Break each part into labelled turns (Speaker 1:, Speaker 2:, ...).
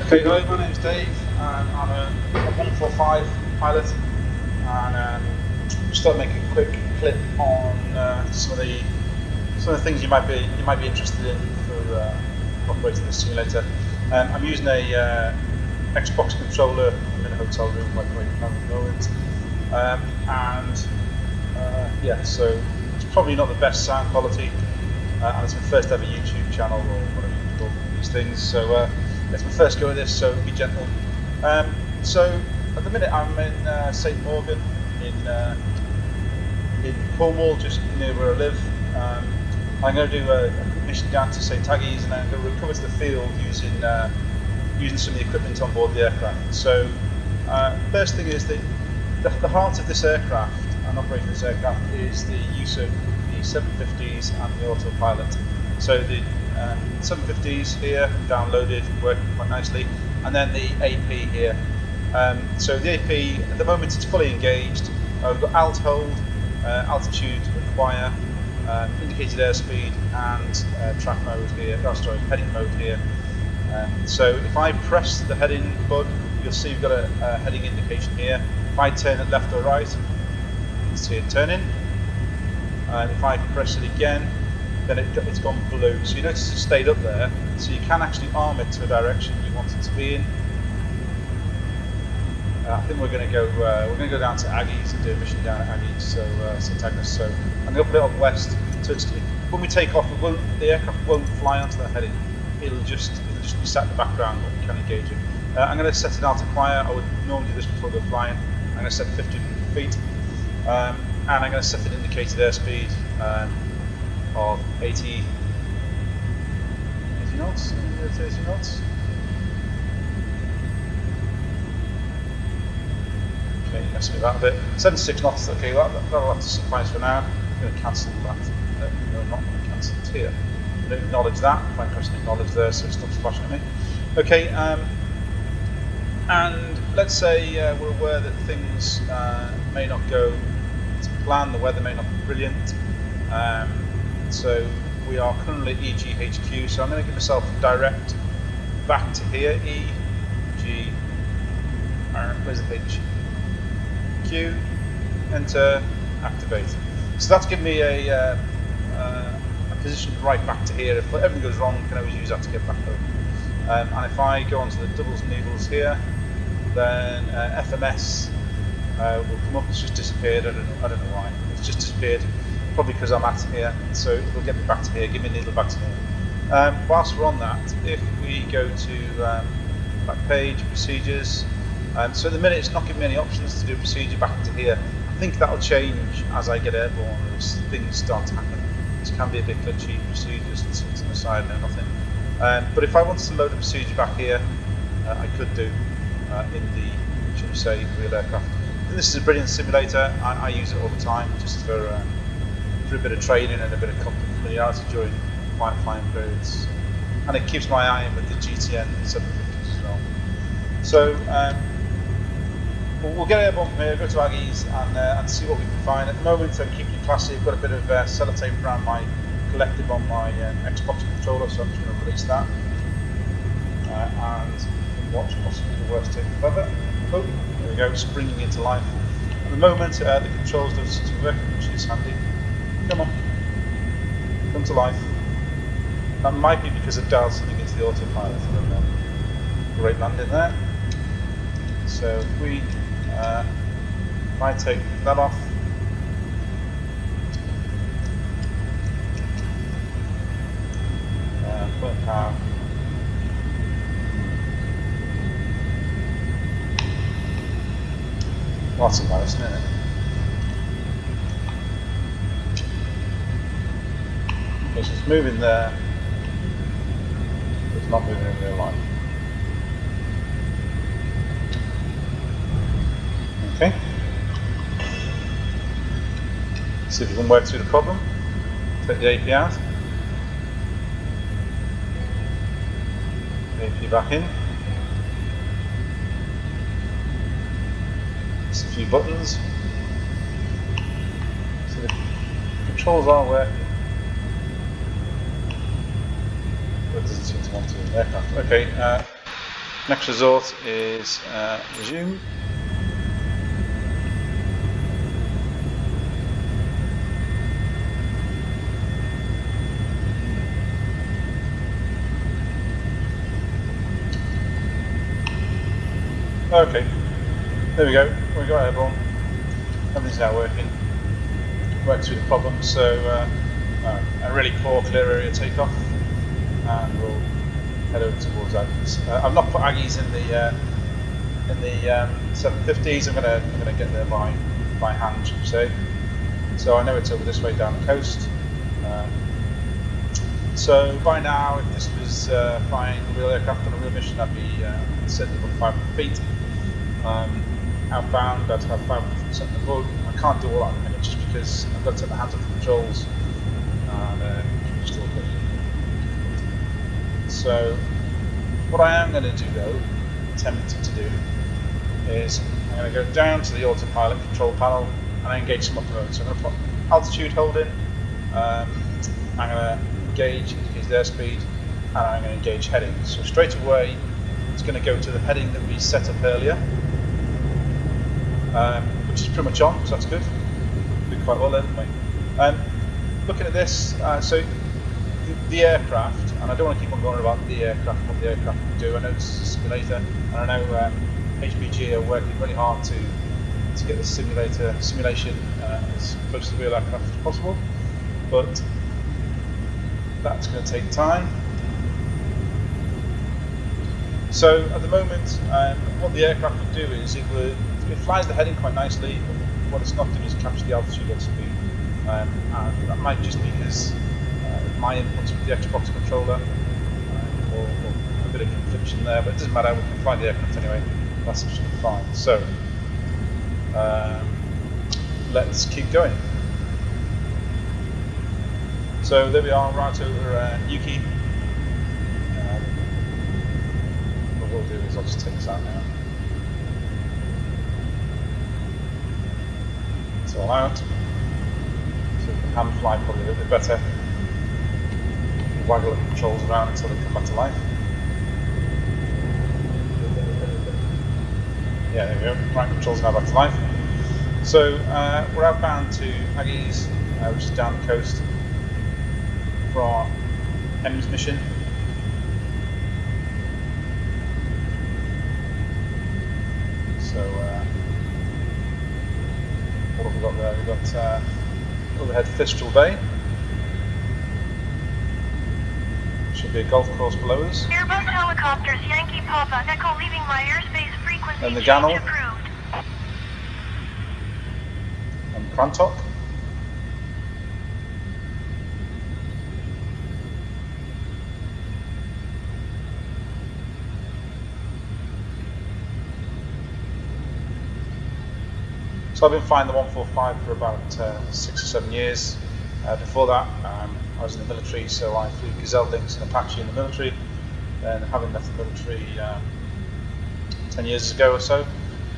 Speaker 1: Okay, hi, my name's Dave, and I'm a 145 pilot, and just thought I'd make a quick clip on some of the things you might be interested in for operating this simulator. I'm using a Xbox controller. I'm in a hotel room working away from home at the moment, and yeah, so it's probably not the best sound quality, and it's my first ever YouTube channel or whatever you call these things. So it's my first go at this, so be gentle. So at the minute I'm in St Morgan in Cornwall, just near where I live. I'm going to do a mission down to St Aggies, and I'm going to recover to the field using some of the equipment on board the aircraft. So first thing is that the heart of this aircraft and operating this aircraft is the use of the 750s and the autopilot. So the 750s here downloaded, working quite nicely, and then the AP here. So the AP at the moment it's fully engaged. We've got alt hold, altitude acquire, indicated airspeed, and track mode here. Oh, sorry, heading mode here. So if I press the heading button, you'll see we've got a heading indication here. If I turn it left or right, you can see it turning. And if I press it again, then it's gone blue. So you notice it stayed up there. So you can actually arm it to a direction you want it to be in. I think we're going to go down to Aggies and do a mission down at Aggies, so St Agnes. So I'm going to put it on west. So when we take off, the aircraft won't fly onto the heading. It'll just be sat in the background, but we can engage it. I'm going to set an alt acquire. I would normally do this before I go flying. I'm going to set 1500 feet, and I'm going to set an indicated airspeed of 80 knots, 30 knots. Okay, messing with that a bit. 76 knots. Okay, that'll have to suffice for now. I'm going to cancel that. No, I'm not going to cancel it here. I'm going to acknowledge that. If I press acknowledge there, so it stops flashing at me. Okay, and let's say we're aware that things may not go to plan, the weather may not be brilliant. So we are currently at EGHQ, so I'm going to give myself a direct back to here. EG, where's the H? Q, enter, activate. So that's given me a position right back to here. If everything goes wrong, you can always use that to get back home. And if I go onto the doubles and needles here, then FMS will come up. It's just disappeared. I don't know why. It's just disappeared. Probably because I'm at here. So it will get me back to here. Give me a needle back to here. Whilst we're on that, if we go to back page, procedures. So at the minute it's not giving me any options to do a procedure back into here. I think that'll change as I get airborne or as things start to happen. This can be a bit glitchy, procedures and sits on the side and nothing. But if I wanted to load a procedure back here, I could do in the, should we say, real aircraft. And this is a brilliant simulator. I use it all the time just for a bit of training and a bit of familiarity during quiet flying periods. And it keeps my eye in with the GTN 750s as well. So we'll get airborne from here, go to Aggies and see what we can find. At the moment I'm keeping it classy. I've got a bit of sellotape around my collective on my Xbox controller, so I'm just going to release that and watch possibly the worst take ever. Oh, there we go, springing into life. At the moment the controls don't seem to be working, which is handy. Come on, come to life. That might be because I've dialed something into the autopilot. I don't know. Great landing there. So if we might take that off. Put power. That's embarrassing, isn't it? Okay, so it's moving there. It's not moving in real life. Okay. See if we can work through the problem. Take the AP out. AP back in. Just a few buttons. So the controls are working. But it doesn't seem to want to in the aircraft. Okay. Next resort is resume. Okay, there we go. We got airborne. Everything's now working. Worked through the problem. So a really poor clear area takeoff, and we'll head over towards Aggies. I've not put Aggies in the 750s. I'm gonna get there by hand, should we say. So I know it's over this way down the coast. So by now, if this was flying a real aircraft on a real mission, I'd be certainly above 500 feet. Outbound, I'd have 500 something above. I can't do all that in a minute just because I've got to take my hands off the controls and just all good. So what I am going to do though, attempting to do, is I'm going to go down to the autopilot control panel and engage some upper mode. So I'm going to put altitude hold in, I'm going to engage his airspeed, and I'm going to engage heading. So straight away it's going to go to the heading that we set up earlier, which is pretty much on, so that's good. We did quite well there, didn't we? Looking at this, so the aircraft, and I don't want to keep on going about the aircraft and what the aircraft can do. I know it's a simulator, and I know HPG are working really hard to get the simulation as close to the real aircraft as possible, but that's going to take time. So at the moment, what the aircraft would do is it flies the heading quite nicely, but what it's not doing is capture the altitude at speed, and that might just be because my inputs with the Xbox controller, or a bit of confliction there, but it doesn't matter, we can fly the aircraft anyway, that's absolutely fine. So let's keep going. So there we are, right over Yuki. What we'll do is I'll just take this out now. It's all out. So we can hand fly probably a little bit better. Waggle the controls around until they come back to life. Yeah, there we go. Right, controls now back to life. So we're outbound to Aggies, which is down the coast, for our HEMS mission. So what have we got there? We've got overhead Fistral Bay. Should be a golf course below us.
Speaker 2: Airbus helicopters, Yankee Papa, Echo leaving my airspace frequency
Speaker 1: And the Ganal.
Speaker 2: approved.
Speaker 1: And Krantok. So I've been flying the 145 for about 6 or 7 years. Before that, I was in the military, so I flew Gazelle Lynx and Apache in the military. Then, having left the military 10 years ago or so,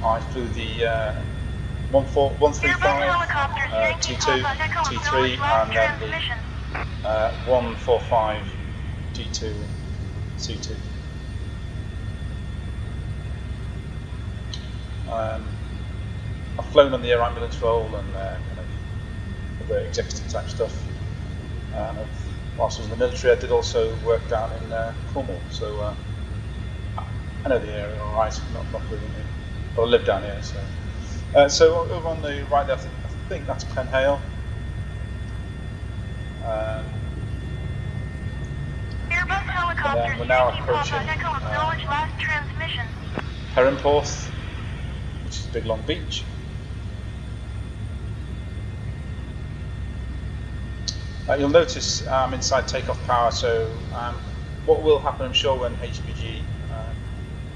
Speaker 1: I flew the 135 T2, T3, and then the 145 D2, C2. I've flown on the air ambulance role and kind of other executive type stuff. Whilst I was in the military, I did also work down in Cornwall, so I know the area all right. Not living here, but I live down here. So over on the right there, I think that's Penhale.
Speaker 2: Airbus helicopters,
Speaker 1: we're now
Speaker 2: Yankee Papa,
Speaker 1: approaching
Speaker 2: Echo acknowledge last transmission.
Speaker 1: Herrenporth, which is Big Long Beach. You'll notice I'm inside takeoff power, so what will happen, I'm sure, when HPG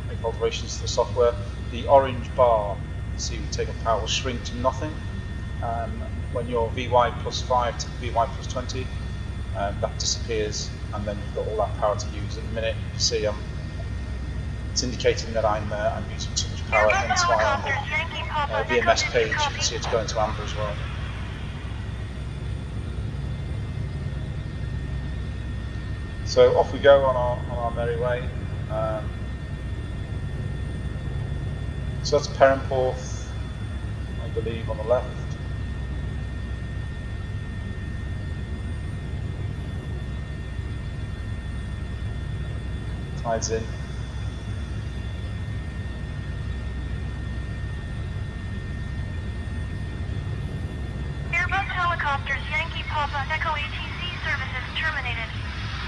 Speaker 1: make alterations to the software, the orange bar you see with takeoff power will shrink to nothing. When you're VY plus 5 to VY plus 20, that disappears, and then you've got all that power to use. At the minute, you see it's indicating that I'm using too much power, hence why on the VMS page you can see it's going to amber as well. So off we go on our merry way. So that's Perranporth, I believe, on the left. Tides in.
Speaker 2: Airbus helicopters, Yankee Papa, Echo ATC services terminated.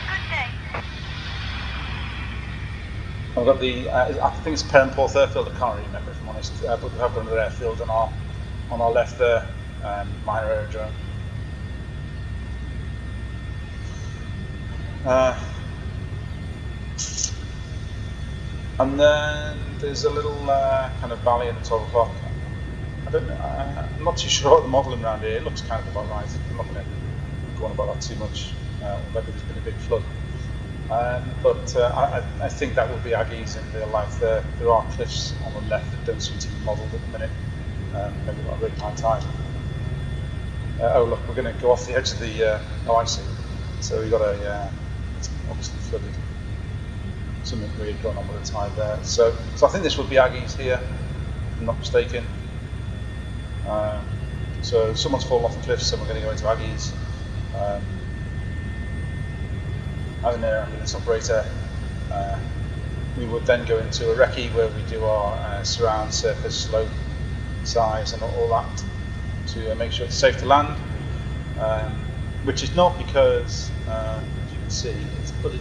Speaker 2: Good day.
Speaker 1: I've got the, I think it's Perranporth airfield, I can't really remember if I'm honest, but we have got another airfield on our left there, minor aerodrome. And then there's a little kind of valley at the 12 o'clock. I don't know, I'm not too sure what the modelling around here. It looks kind of about right. I'm not going to go on about that too much. Maybe there's been a big flood. But I think that will be Aggies in real life. There are cliffs on the left that don't seem to be modelled at the minute. Maybe not a really high tide. Oh look, we're going to go off the edge of the. Oh, I see. So we've got it's obviously flooded. Something weird going on with the tide there. So I think this would be Aggies here, if I'm not mistaken. So someone's fallen off the cliffs, and we're going to go into Aggies. As an air ambulance operator, we would then go into a recce where we do our surround, surface, slope, size, and all that to make sure it's safe to land. Which is not because, as you can see, it's flooded.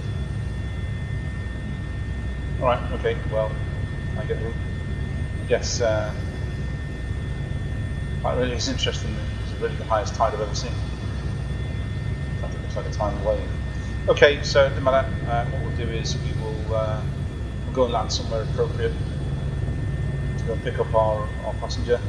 Speaker 1: Alright, okay, well, I guess that really is interesting. It's really the highest tide I've ever seen. That looks like a tiny wave. Okay, so it doesn't matter. What we'll do is we'll go and land somewhere appropriate to go and pick up our passenger.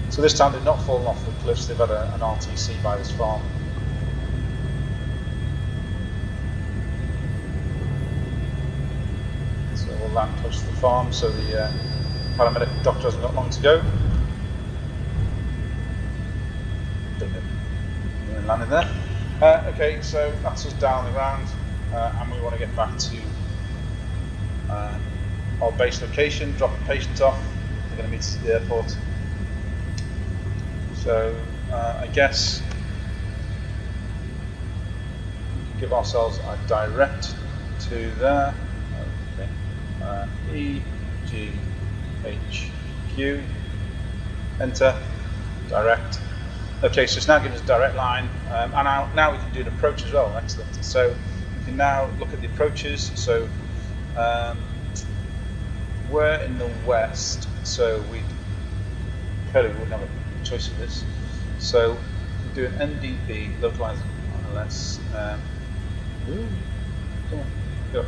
Speaker 1: So this time they've not fallen off the cliffs, they've had an RTC by this farm. So we'll land close to the farm so the paramedic doctor hasn't got long to go. We're landing there. Okay, so that's us down the ground, and we want to get back to our base location, drop the patient off. We're going to meet us at the airport. So I guess we can give ourselves a direct to there. Okay. E, G, H, Q, enter, direct. Okay, so it's now giving us a direct line, and now we can do an approach as well. Excellent. So we can now look at the approaches. So we're in the west, so we clearly wouldn't have a choice of this. So we do an NDP, localized ILS. Go.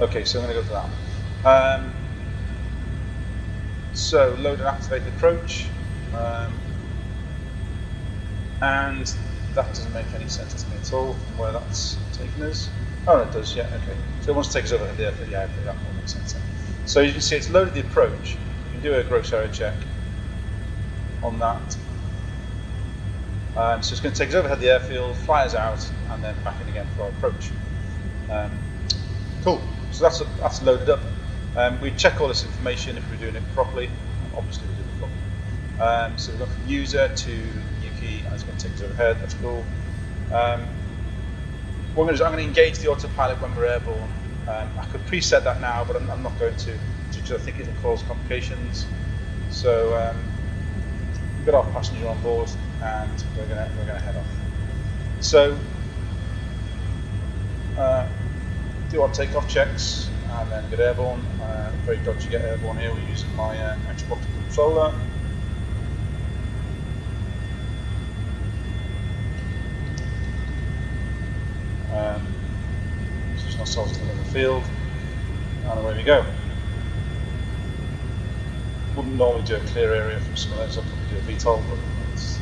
Speaker 1: Okay, so I'm going to go for that. So load and activate the approach, and that doesn't make any sense to me at all from where that's taken us. Oh, no, it does, yeah, okay. So it wants to take us over here, but yeah, okay, that will make sense then. So you can see it's loaded the approach. You can do a gross error check on that. So it's going to take us overhead the airfield, fly us out, and then back in again for our approach. Cool. So that's loaded up. We check all this information if we're doing it properly. Obviously we're doing it properly. So we've gone from user to Yuki, and it's going to take us overhead. That's cool. What I'm going to do is I'm going to engage the autopilot when we're airborne. I could preset that now, but I'm not going to, because I think it'll cause complications. So we've got our passenger on board, and we're going to head off. So do our takeoff checks, and then get airborne. Very dodgy get airborne here. We're using my Xbox controller. Position ourselves to the middle of the field, and away we go. Wouldn't normally do a clear area from some of those. I'll probably do a VTOL, but let's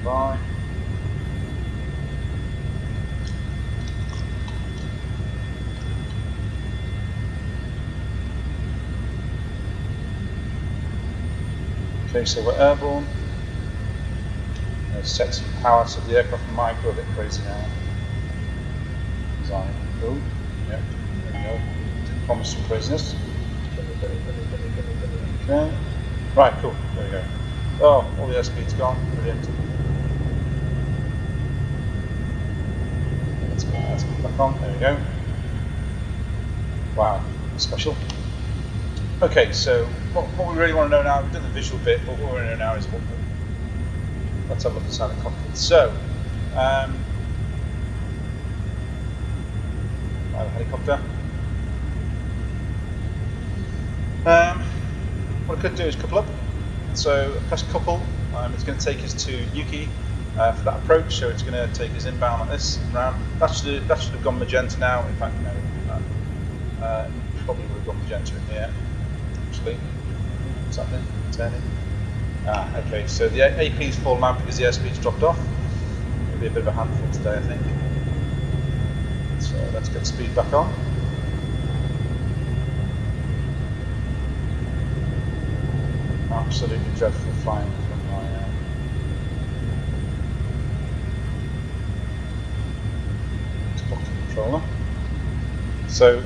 Speaker 1: by. Okay, so we're airborne. going to set some power so the aircraft might go a bit crazy now. Design. Cool. Yep. There we go. Did promise some craziness. Okay. Right, cool. There we go. Oh, all the airspeed's gone. Brilliant. Let's get back on. There we go. Wow, special. Okay, so what we really want to know now, we've done the visual bit, but what we want to know now is let's have a look inside the cockpit. So, the helicopter. What I could do is couple up. So press couple. It's going to take us to Yuki for that approach. So it's going to take us inbound like this, round. That should have gone magenta now. In fact, no. Probably would have gone magenta in here. Actually, what's happening? Turning. Okay. So the AP's fallen out because the airspeed's dropped off. It'll be a bit of a handful today, I think. So let's get speed back on. Absolutely dreadful flying from my spot controller. So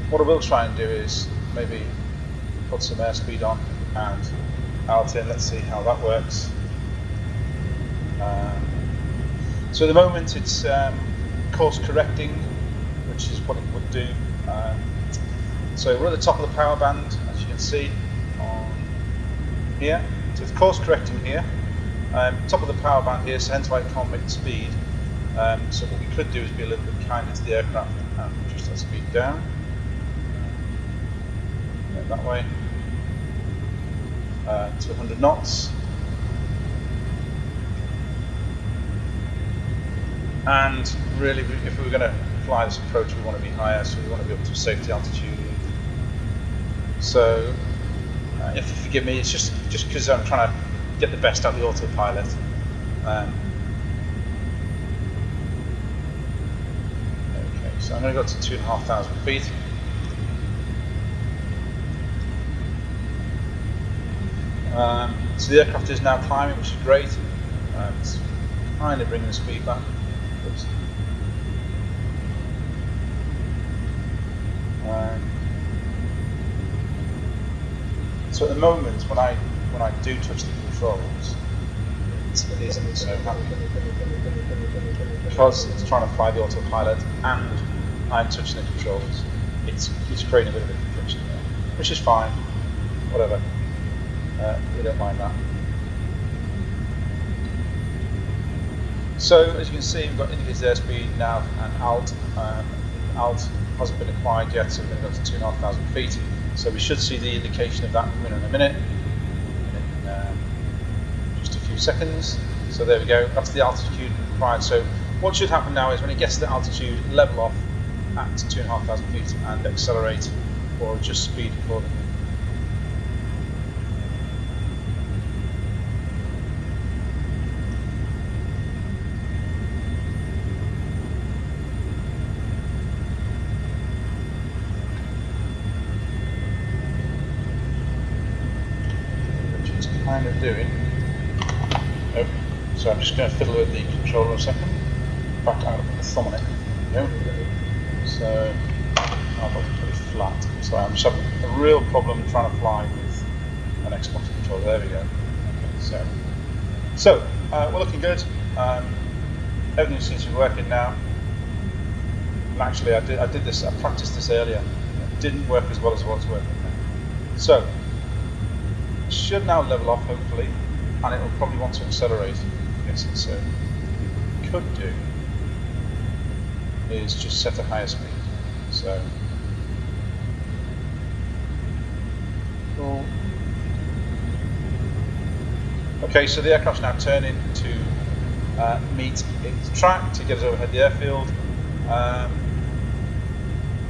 Speaker 1: what I will try and do is maybe put some airspeed on and out in. Let's see how that works. So at the moment it's course correcting, which is what it would do. So we're at the top of the power band, as you can see on here. So it's course correcting here. Top of the power band here, so hence why it can't make the speed. So what we could do is be a little bit kinder to the aircraft and reduce that speed down. That way. To 100 knots. And really, if we were going to fly this approach, we want to be higher, so we want to be up to safety altitude. So, if you forgive me, it's just because I'm trying to get the best out of the autopilot. Okay, so I'm going to go to 2,500 feet. So the aircraft is now climbing, which is great. It's kind of bringing the speed back. Oops. So at the moment, when I do touch the controls, it isn't so happy because it's trying to fly the autopilot and I'm touching the controls. It's creating a bit of a confliction there, which is fine. Whatever. We don't mind that. So as you can see, we've got indicated airspeed, nav and alt. Alt hasn't been acquired yet, so we're going to go to 2,500 feet. So we should see the indication of that coming in a minute, in just a few seconds. So there we go, that's the altitude required. So what should happen now is when it gets to the altitude, level off at 2,500 feet and accelerate or adjust speed accordingly. Kind of doing. Nope. So I'm just going to fiddle with the controller a second. In fact, I'm going to put the thumb on it. Nope. So I'll put it pretty flat. So I'm just having a real problem trying to fly with an Xbox controller. There we go. Okay, so we're looking good. Everything seems to be working now. And actually, I practiced this earlier. It didn't work as well as what's working now. So should now level off hopefully, and it will probably want to accelerate. Yes, so what we could do is just set a higher speed. So cool. Okay, so the aircraft's now turning to meet its track to get us overhead the airfield.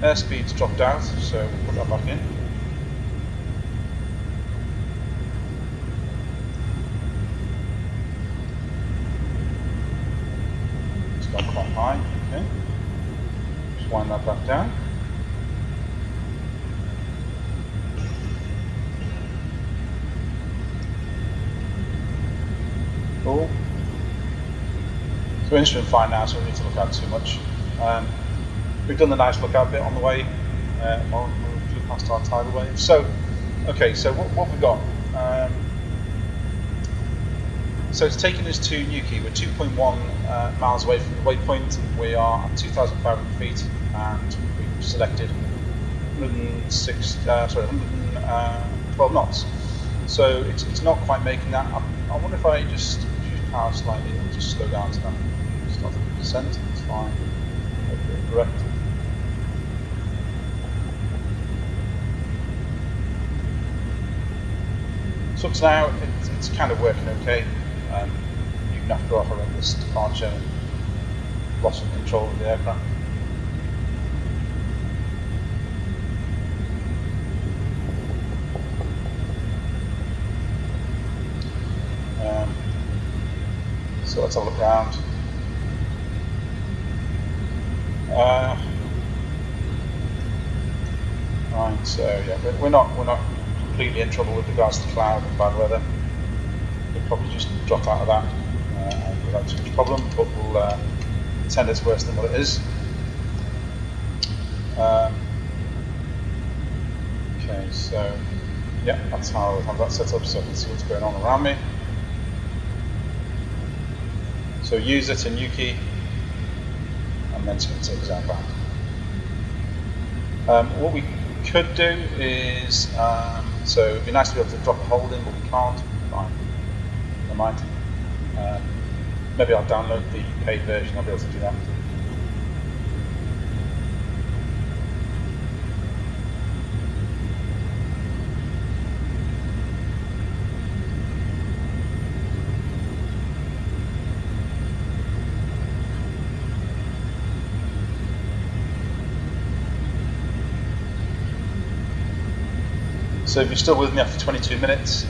Speaker 1: Airspeed's dropped out, so we'll put that back in. Quite high, okay. Just wind that back down. Cool. We're instrument fine now, so we don't need to look out too much. We've done the nice lookout bit on the way, while we flew past our tidal wave. So, okay, so what we've got. So it's taken us to Newquay. We're 2.1 miles away from the waypoint. We are at 2,500 feet, and we've selected 112 knots. So it's not quite making that. I wonder if I just reduce power slightly and just slow down to that. Start at percent. It's fine. Hopefully correct. So up to now, it's kind of working okay. Even after our horrendous departure, loss of control of the aircraft. So let's have a look around. Right, so yeah, we're not completely in trouble with regards to cloud and bad weather. We'll probably just drop out of that without too much problem, but we'll pretend it's worse than what it is. Okay, so yeah, that's how I have that set up so I can see what's going on around me. So use it in Newquay, and then it's going to take us outbound. What we could do is, so it'd be nice to be able to drop a hold in, but we can't. Fine, never mind. Maybe I'll download the paid version, I'll be able to do that. So if you're still with me after 22 minutes,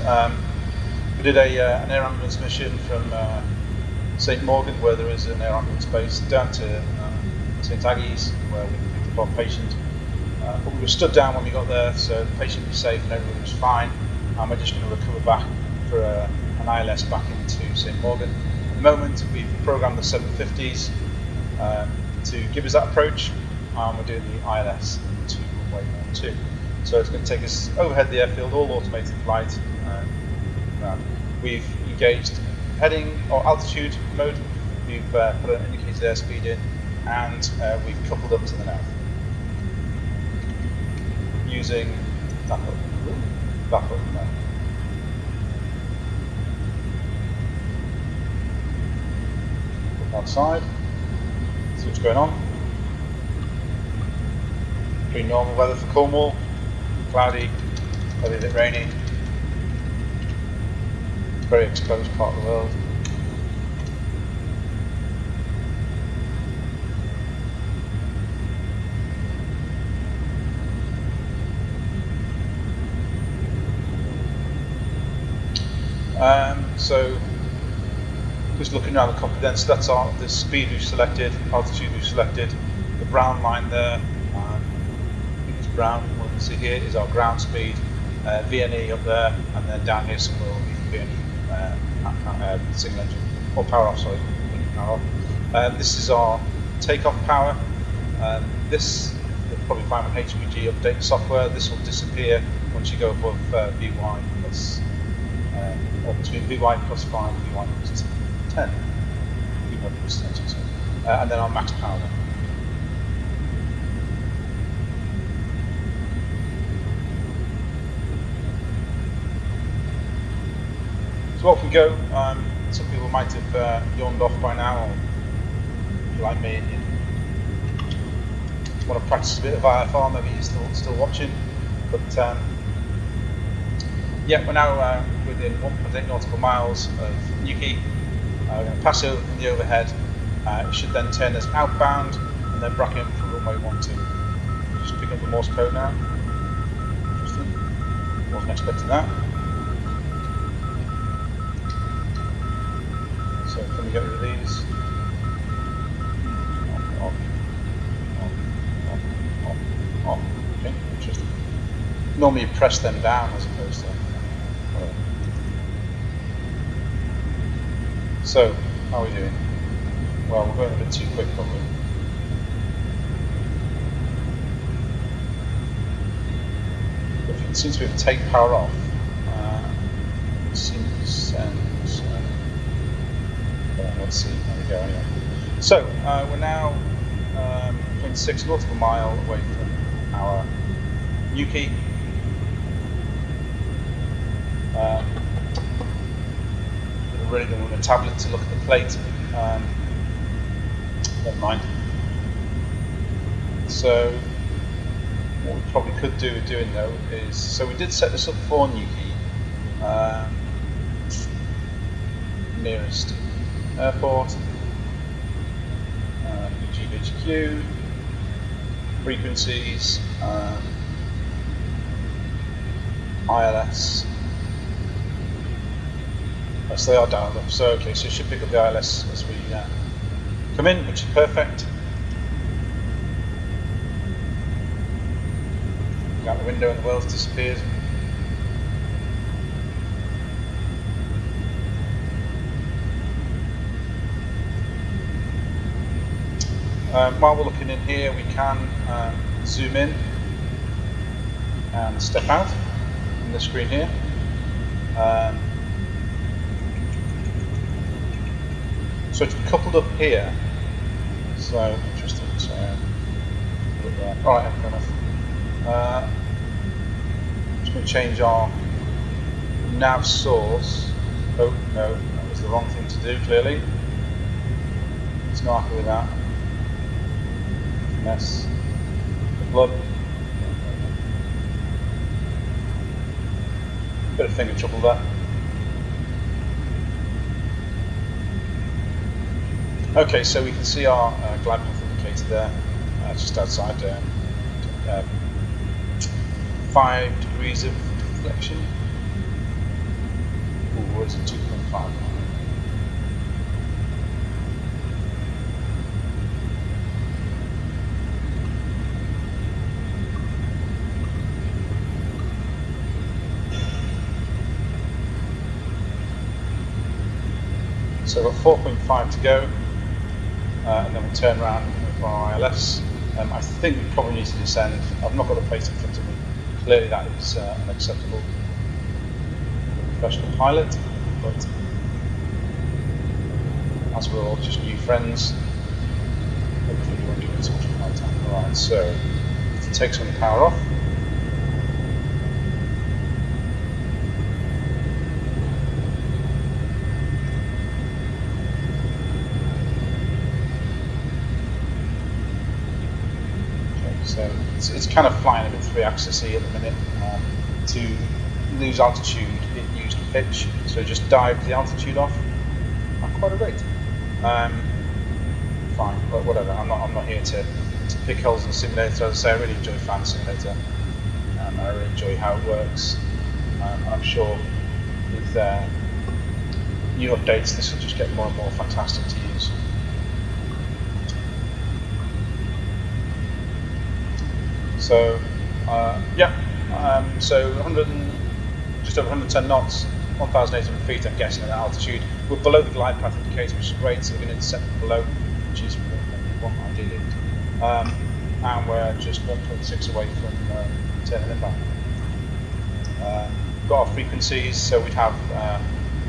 Speaker 1: we did an air ambulance mission from St Morgan, where there is an air ambulance base, down to St Aggies, where we picked up our patient. But we were stood down when we got there, so the patient was safe and everything was fine. And we're just going to recover back for an ILS back into St Morgan. At the moment, we've programmed the 750s to give us that approach, and we're doing the ILS into runway 12. So it's going to take us overhead the airfield, all automated flight. We've engaged heading or altitude mode. We've put an indicated airspeed in, and we've coupled up to the nav using that button there. Look outside, see what's going on. Pretty normal weather for Cornwall. Cloudy, a little bit rainy. Very exposed part of the world. So just looking around the cockpit then, so that's the speed we've selected, altitude we've selected, the brown line there, I think it's brown, what you can see here is our ground speed, VNE up there, and then down here somewhere will be VNE single engine, or power off, sorry, power off. This is our takeoff power. This, you'll probably find with HPG update software, this will disappear once you go above VY plus, or between VY plus 5 and VY plus 10. VY plus 10, so. And then our max power. So off we go. Some people might have yawned off by now, or if you're like me and you want to practice a bit of IFR, maybe you're still watching. But yeah, we're now within 1.8 nautical miles of Newquay. We're going to pass over from the overhead. It should then turn us outbound and then bracket in for runway 12. Just picking up the Morse code now. Interesting. Wasn't expecting that. So can we get rid of these? Off. Okay, interesting. Normally you press them down as opposed to whatever. So, how are we doing? Well, we're going a bit too quick probably. It seems to be able to take power off. It seems to send. Let's see. There we go. Anyway, so we're now 0.6 nautical mile away from our new key. We're really going to run a tablet to look at the plate. Never mind. So what we probably could do with doing though is, so we did set this up for new key. Nearest airport, GHQ, frequencies, ILS. Yes, they are dialed up. So okay, so it should pick up the ILS as we come in, which is perfect. Look out the window and the world disappears. While we're looking in here, we can zoom in and step out from the screen here. So it's coupled up here. So interesting. So all right, fair enough. Just going to change our nav source. Oh no, that was the wrong thing to do. Clearly, it's not happy with that. Mess. The blood. Bit of finger trouble there. Okay, so we can see our glide path indicator there, just outside 5 degrees of deflection. Ooh, what is it, 2.5? So we've got 4.5 to go, and then we'll turn around for our ILS. I think we probably need to descend. I've not got the plate in front of me. Clearly that is unacceptable for a professional pilot, but as we're all just new friends, hopefully we won't do too much contact. Alright, so to take some of the power off. So it's kind of flying a bit 3-axis-y at the minute. To lose altitude, it used pitch, so just dived the altitude off at quite a rate. Fine, but whatever. I'm not here to pick holes in the simulator. As I say, I really enjoy Flying Simulator. I really enjoy how it works. I'm sure with new updates, this will just get more and more fantastic to use. So so just over 110 knots, 1,800 feet, I'm guessing at that altitude. We're below the glide path indicator, which is great, so we're going to intercept below, which is what we want ideally. And we're just 1.6 away from turning inbound. Got our frequencies, so we'd have,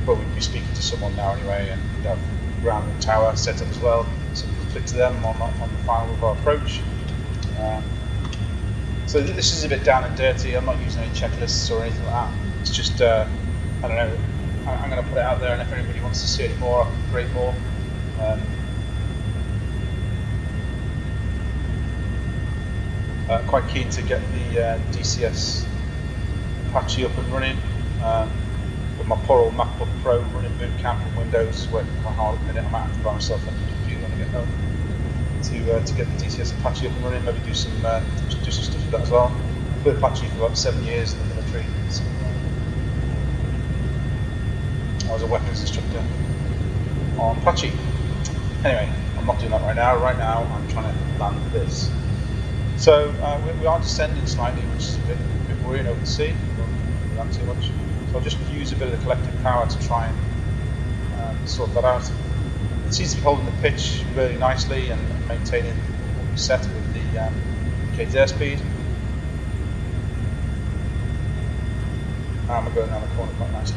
Speaker 1: well, we'd be speaking to someone now anyway, and we'd have ground and tower set up as well, so we can click to them on the final of our approach. So this is a bit down and dirty. I'm not using any checklists or anything like that. It's just, I don't know, I'm going to put it out there, and if anybody wants to see any more, I can create more. Quite keen to get the DCS Apache up and running. With my poor old MacBook Pro running boot camp and Windows, working quite hard at the minute. I might have to buy myself a new computer when I get home to get the DCS Apache up and running. Maybe do some stuff with that as well. I've been Apache for about 7 years in the military. So, I was a weapons instructor on Apache. Anyway, I'm not doing that right now. Right now, I'm trying to land this. So we are descending slightly, which is a bit worrying over the sea. Don't land too much. So I'll just use a bit of the collective power to try and sort that out. it seems to be holding the pitch really nicely and maintaining what we set with the indicated airspeed. And we're going around the corner quite nicely.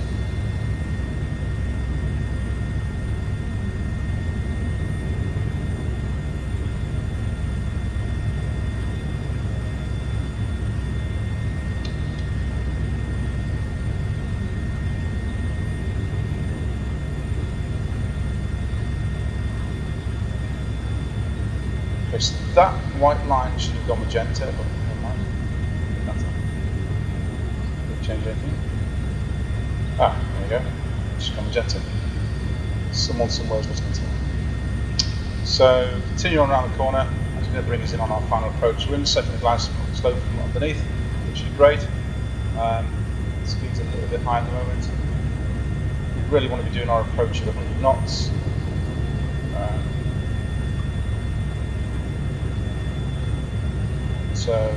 Speaker 1: Okay, so that white line should have gone magenta, but never mind. Didn't change anything. Ah, there we go. Just gone magenta. Someone somewhere is listening to me. So continue on around the corner. That's going to bring us in on our final approach. We're intercepting the glide slope from underneath, which is great. Speed's a little bit high at the moment. We really want to be doing our approach at 100 knots. So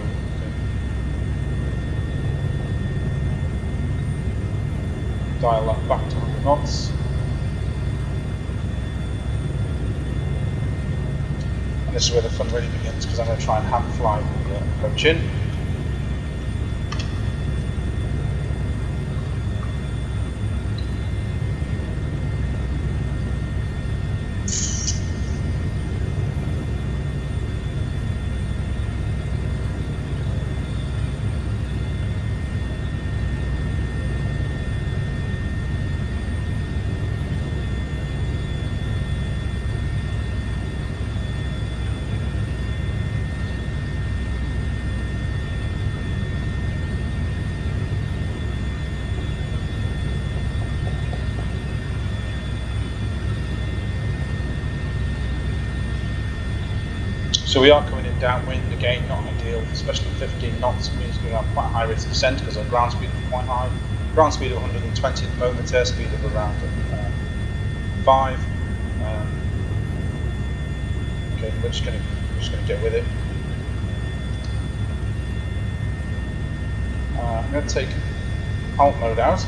Speaker 1: dial that back to 100 knots. And this is where the fun really begins, because I'm going to try and hand fly the approach in. So we are coming in downwind, again not ideal, especially 15 knots means we have quite a high rate of descent because our ground speed is quite high. Ground speed of 120 at the moment, airspeed of around 5. Okay, we're just going to get with it. I'm going to take alt mode out.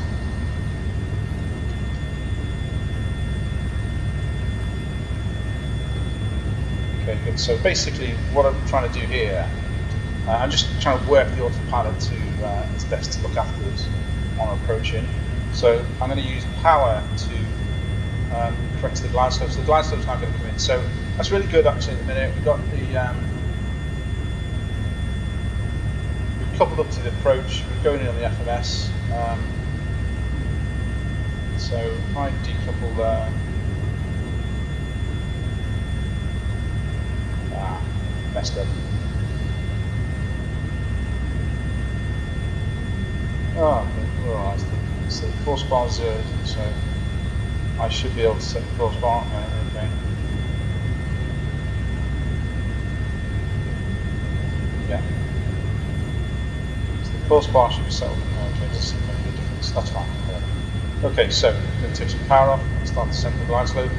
Speaker 1: Okay, good. So basically what I'm trying to do here, I'm just trying to work the autopilot to its best to look after us on approaching. So I'm going to use power to correct the glide slope. So the glide slope's now going to come in. So that's really good actually at the minute. We've got the we've coupled up to the approach. We're going in on the FMS. So if I decouple there. Messed up. Oh, we're alright. So the force bar is 0, so I should be able to set the force bar. Okay. Yeah. So the force bar should be set up. Okay, this doesn't make any difference. That's fine. Okay, so I'm going to take some power off and start to descend the glide slope.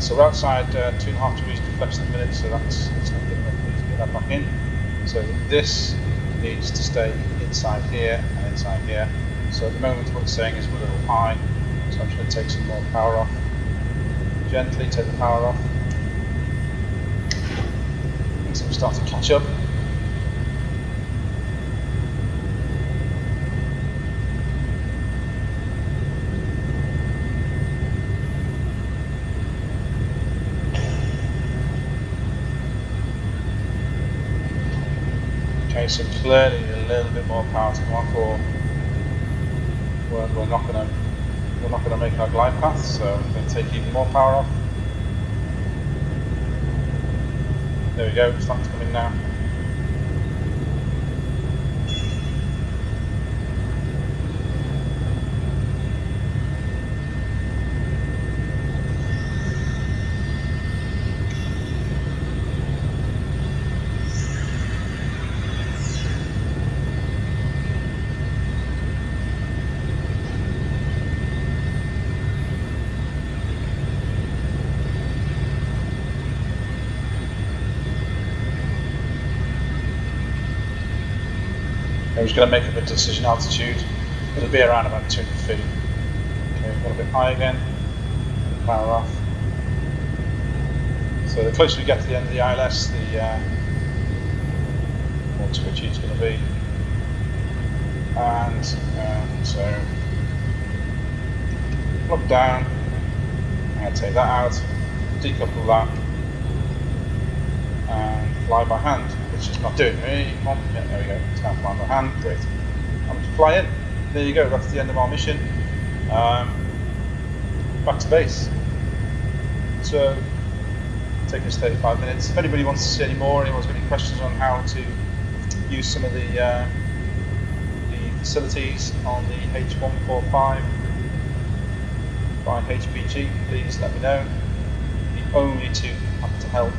Speaker 1: So we're outside 2.5 degrees deflection a minute, so that's not good enough. We need to get that back in. So this needs to stay inside here and inside here. So at the moment what it's saying is we're a little high, so I'm just going to take some more power off. Gently take the power off. So we start to catch up. Okay, so clearly a little bit more power to come off, or we're not going to make our glide path. So I'm going to take even more power off. There we go, it's starting to come in now. I was going to make up a decision altitude. It'll be around about 200 feet. Okay, a little bit high again. Power off. So the closer we get to the end of the ILS, the more twitchy it's going to be. And so look down. I'm going to take that out, decouple that, and fly by hand, which is not doing really. Yeah, there we go. It's now flying by hand. Great. I'm to fly in. There you go. That's the end of our mission. Back to base. So take us 35 minutes. If anybody wants to see any more, anyone's got any questions on how to use some of the facilities on the H145 by HPG, please let me know. Be only too happy to help.